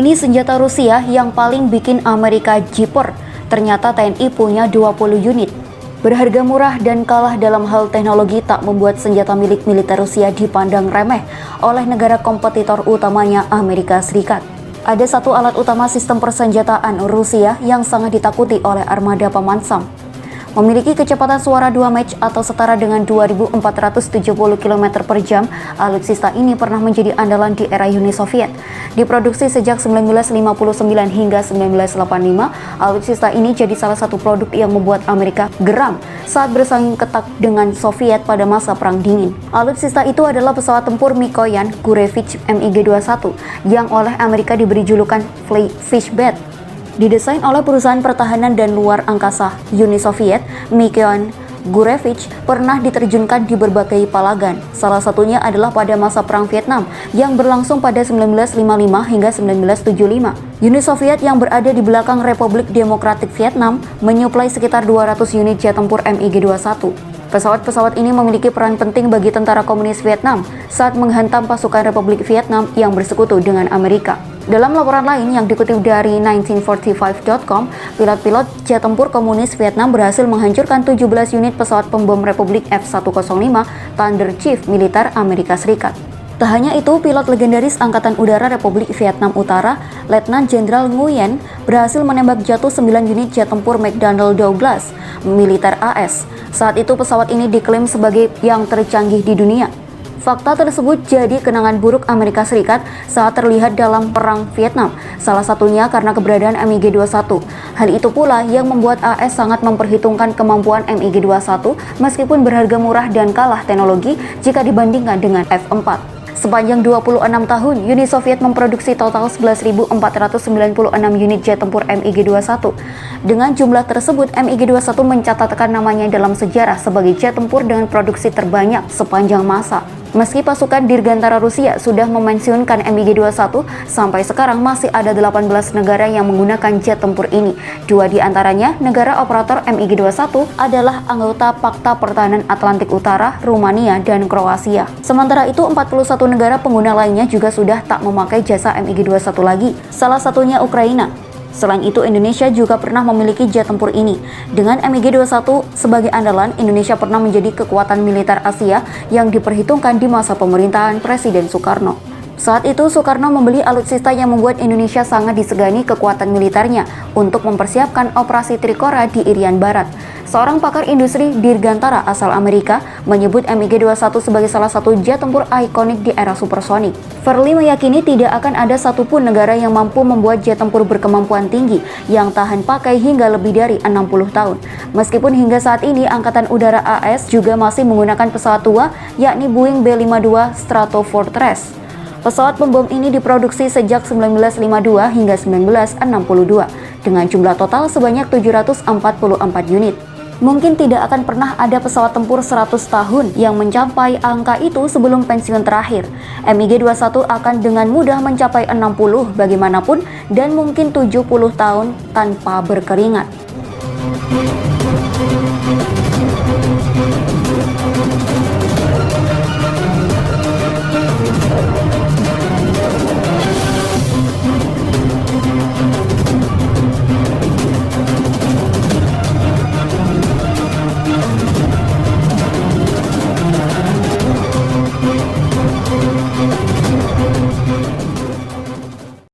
Ini senjata Rusia yang paling bikin Amerika jiper. Ternyata TNI punya 20 unit. Berharga murah dan kalah dalam hal teknologi tak membuat senjata milik militer Rusia dipandang remeh oleh negara kompetitor utamanya Amerika Serikat. Ada satu alat utama sistem persenjataan Rusia yang sangat ditakuti oleh armada paman Sam. Memiliki kecepatan suara 2 Mach atau setara dengan 2.470 km per jam, alutsista ini pernah menjadi andalan di era Uni Soviet. Diproduksi sejak 1959 hingga 1985, alutsista ini jadi salah satu produk yang membuat Amerika geram saat bersaing ketat dengan Soviet pada masa Perang Dingin. Alutsista itu adalah pesawat tempur Mikoyan Gurevich MiG-21 yang oleh Amerika diberi julukan Fishbat. Didesain oleh perusahaan pertahanan dan luar angkasa Uni Soviet, Mikoyan Gurevich pernah diterjunkan di berbagai palagan. Salah satunya adalah pada masa Perang Vietnam yang berlangsung pada 1955 hingga 1975. Uni Soviet yang berada di belakang Republik Demokratik Vietnam menyuplai sekitar 200 unit jet tempur MiG-21. Pesawat-pesawat ini memiliki peran penting bagi tentara komunis Vietnam saat menghantam pasukan Republik Vietnam yang bersekutu dengan Amerika. Dalam laporan lain yang dikutip dari 1945.com, pilot-pilot jet tempur komunis Vietnam berhasil menghancurkan 17 unit pesawat pembom Republik F-105 Thunder Chief militer Amerika Serikat. Tak hanya itu, pilot legendaris Angkatan Udara Republik Vietnam Utara, Letnan Jenderal Nguyen, berhasil menembak jatuh 9 unit jet tempur McDonnell Douglas militer AS. Saat itu pesawat ini diklaim sebagai yang tercanggih di dunia. Fakta tersebut jadi kenangan buruk Amerika Serikat saat terlihat dalam Perang Vietnam, salah satunya karena keberadaan MiG-21. Hal itu pula yang membuat AS sangat memperhitungkan kemampuan MiG-21 meskipun berharga murah dan kalah teknologi jika dibandingkan dengan F-4. Sepanjang 26 tahun, Uni Soviet memproduksi total 11.496 unit jet tempur MiG-21. Dengan jumlah tersebut, MiG-21 mencatatkan namanya dalam sejarah sebagai jet tempur dengan produksi terbanyak sepanjang masa. Meski pasukan Dirgantara Rusia sudah memensiunkan MiG-21, sampai sekarang masih ada 18 negara yang menggunakan jet tempur ini. 2 di antaranya, negara operator MiG-21 adalah anggota Pakta Pertahanan Atlantik Utara, Rumania, dan Kroasia. Sementara itu, 41 negara pengguna lainnya juga sudah tak memakai jasa MiG-21 lagi, salah satunya Ukraina. Selain itu, Indonesia juga pernah memiliki jet tempur ini. Dengan MiG-21 sebagai andalan, Indonesia pernah menjadi kekuatan militer Asia yang diperhitungkan di masa pemerintahan Presiden Soekarno. Saat itu, Soekarno membeli alutsista yang membuat Indonesia sangat disegani kekuatan militernya untuk mempersiapkan operasi Trikora di Irian Barat. Seorang pakar industri Dirgantara asal Amerika menyebut MiG-21 sebagai salah satu jet tempur ikonik di era supersonik. Verly meyakini tidak akan ada satupun negara yang mampu membuat jet tempur berkemampuan tinggi yang tahan pakai hingga lebih dari 60 tahun. Meskipun hingga saat ini Angkatan Udara AS juga masih menggunakan pesawat tua, yakni Boeing B-52 Stratofortress. Pesawat pembom ini diproduksi sejak 1952 hingga 1962 dengan jumlah total sebanyak 744 unit. Mungkin tidak akan pernah ada pesawat tempur 100 tahun yang mencapai angka itu sebelum pensiun terakhir. MiG-21 akan dengan mudah mencapai 60 bagaimanapun dan mungkin 70 tahun tanpa berkeringat.